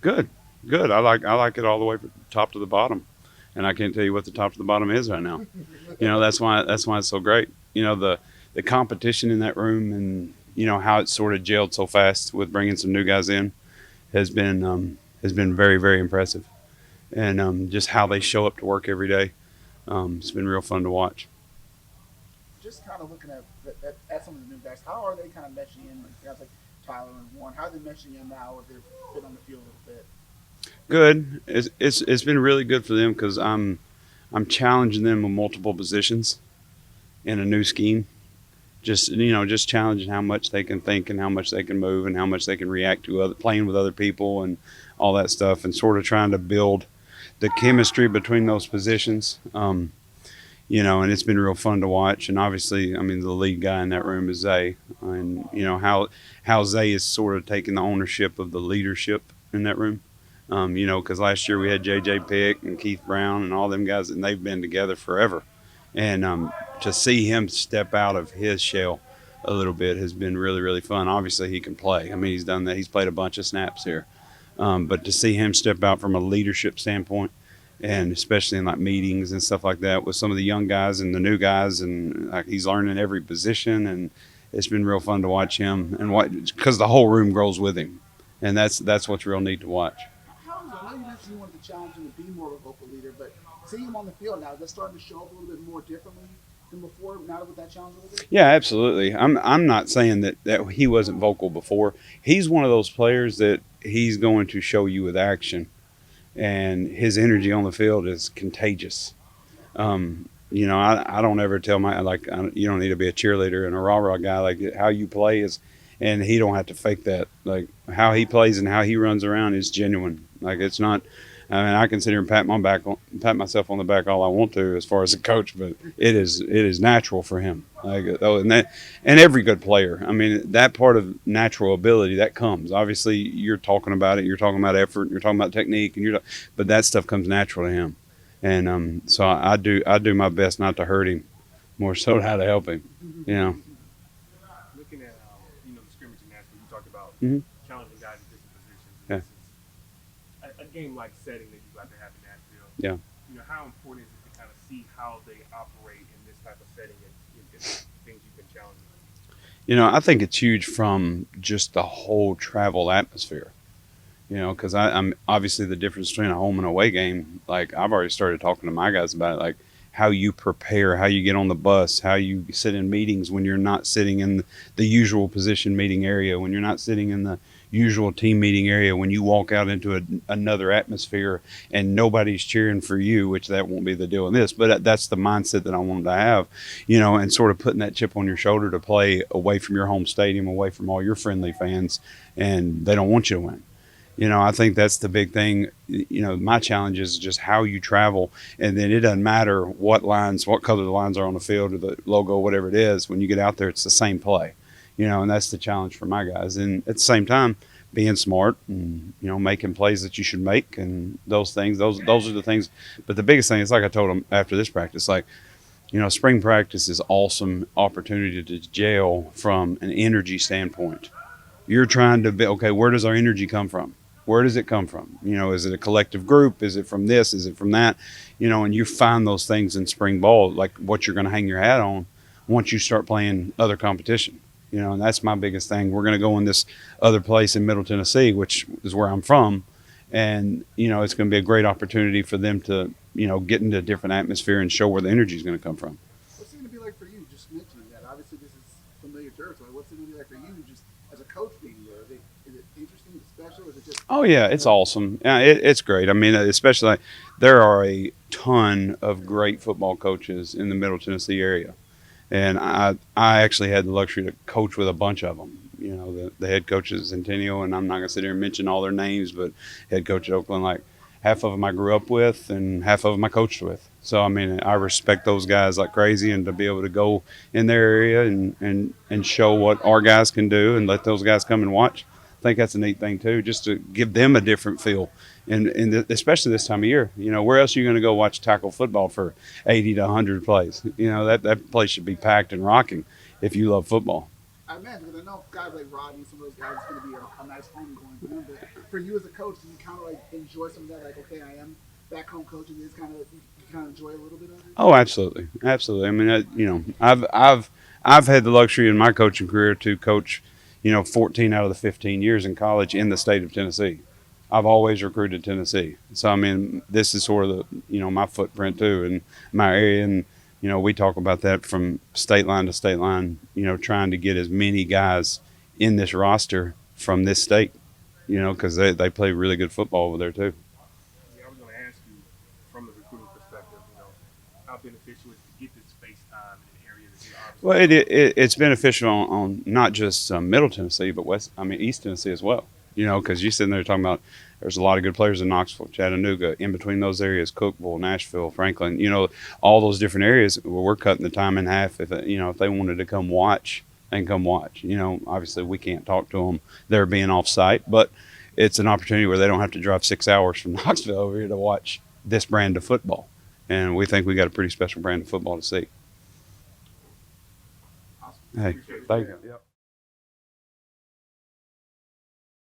Good, good. I like it all the way from top to the bottom, and I can't tell you what the top to the bottom is right now. That's why it's so great. The competition in that room, and how it sort of gelled so fast with bringing some new guys in has been very very impressive, and just how they show up to work every day. It's been real fun to watch. Just kind of looking at some of the new guys, how are they kind of meshing in? Like guys like Tyler and Warren, how are they meshing in now with their fit on the field a little bit? Good. It's been really good for them because I'm challenging them on multiple positions in a new scheme. Just challenging how much they can think and how much they can move and how much they can react to playing with other people and all that stuff, and sort of trying to build the chemistry between those positions. And it's been real fun to watch. And obviously, I mean, the lead guy in that room is Zay, and how Zay is sort of taking the ownership of the leadership in that room. Because last year we had J.J. Pick and Keith Brown and all them guys, and they've been together forever. And to see him step out of his shell a little bit has been really, really fun. Obviously, he can play. I mean, he's done that. He's played a bunch of snaps here. But to see him step out from a leadership standpoint, and especially in like meetings and stuff like that with some of the young guys and the new guys, and like he's learning every position, and it's been real fun to watch him and what because the whole room grows with him, and that's what's real neat to watch. How is it? I know you mentioned you wanted to challenge him to be more of a vocal leader, but seeing him on the field now, that's starting to show up a little bit more differently than before. Now with that challenge a little bit. Yeah, absolutely. I'm not saying that he wasn't vocal before. He's one of those players that he's going to show you with action, and his energy on the field is contagious. I don't ever tell my you don't need to be a cheerleader and a rah rah guy. Like how you play is, and he don't have to fake that. Like how he plays and how he runs around is genuine. Like it's not. I mean, I can sit here and pat myself on the back all I want to as far as a coach, but it is natural for him. Like and every good player. I mean, that part of natural ability that comes. Obviously, you're talking about it. You're talking about effort. You're talking about technique, but that stuff comes natural to him. And so I do my best not to hurt him, more so how to help him. You know. Looking at the scrimmaging aspect, you talked about Hmm. challenging guys in different positions, and Yeah. this is a game like setting that you got to have in Nashville. Yeah. How important is it to kind of see how they operate in this type of setting and things you've been challenging? I think it's huge from just the whole travel atmosphere. Because I'm obviously the difference between a home and away game. Like I've already started talking to my guys about it, like how you prepare, how you get on the bus, how you sit in meetings when you're not sitting in the usual position meeting area, when you're not sitting in the usual team meeting area, when you walk out into another atmosphere and nobody's cheering for you, which that won't be the deal in this, but that's the mindset that I wanted to have, and sort of putting that chip on your shoulder to play away from your home stadium, away from all your friendly fans, and they don't want you to win. I think that's the big thing. My challenge is just how you travel, and then it doesn't matter what color the lines are on the field or the logo, whatever it is. When you get out there, it's the same play. And that's the challenge for my guys. And at the same time, being smart and making plays that you should make, and those things. Those are the things. But the biggest thing is, like I told them after this practice, like spring practice is awesome opportunity to gel from an energy standpoint. You're trying to be okay. Where does our energy come from? Where does it come from? Is it a collective group? Is it from this? Is it from that? And you find those things in spring ball, like what you're going to hang your hat on once you start playing other competition. And that's my biggest thing. We're going to go in this other place in Middle Tennessee, which is where I'm from, and it's going to be a great opportunity for them to get into a different atmosphere and show where the energy is going to come from. What's it going to be like for you? Just mentioning that. Obviously, this is familiar territory. What's it going to be like for you, just as a coach being there? Is it interesting? Is it special? Is it just? Oh yeah, it's awesome. Yeah, it's great. I mean, especially there are a ton of great football coaches in the Middle Tennessee area, and I actually had the luxury to coach with a bunch of them. The head coach is Centennial, and I'm not gonna sit here and mention all their names, but head coach at Oakland, like half of them I grew up with, and half of them I coached with. So I mean, I respect those guys like crazy, and to be able to go in their area and show what our guys can do, and let those guys come and watch. I think that's a neat thing too, just to give them a different feel, and especially this time of year. Where else are you going to go watch tackle football for 80 to 100 plays? That place should be packed and rocking if you love football. I imagine, because I know guys like Rodney, some of those guys, it's going to be a nice home going for them. But for you as a coach, do you kind of like enjoy some of that? Like, okay, I am back home coaching. Is kind of you kind of enjoy a little bit of it. Oh, absolutely, absolutely. I mean, I've had the luxury in my coaching career to coach, 14 out of the 15 years in college in the state of Tennessee. I've always recruited Tennessee, so I mean, this is sort of the my footprint too in my area, and we talk about that from state line to state line. Trying to get as many guys in this roster from this state, because they play really good football over there too. Yeah, I was going to ask you from the recruiting perspective, how beneficial is to get this space time in an area that you Well, obviously don't have. it's beneficial on not just Middle Tennessee, but East Tennessee as well. Because you're sitting there talking about there's a lot of good players in Knoxville, Chattanooga, in between those areas, Cookeville, Nashville, Franklin. All those different areas where we're cutting the time in half. If if they wanted to come watch, they can come watch. Obviously we can't talk to them; they're being off site, but it's an opportunity where they don't have to drive 6 hours from Knoxville over here to watch this brand of football. And we think we got a pretty special brand of football to see. Awesome. Hey, Appreciate it. thank you. Yep.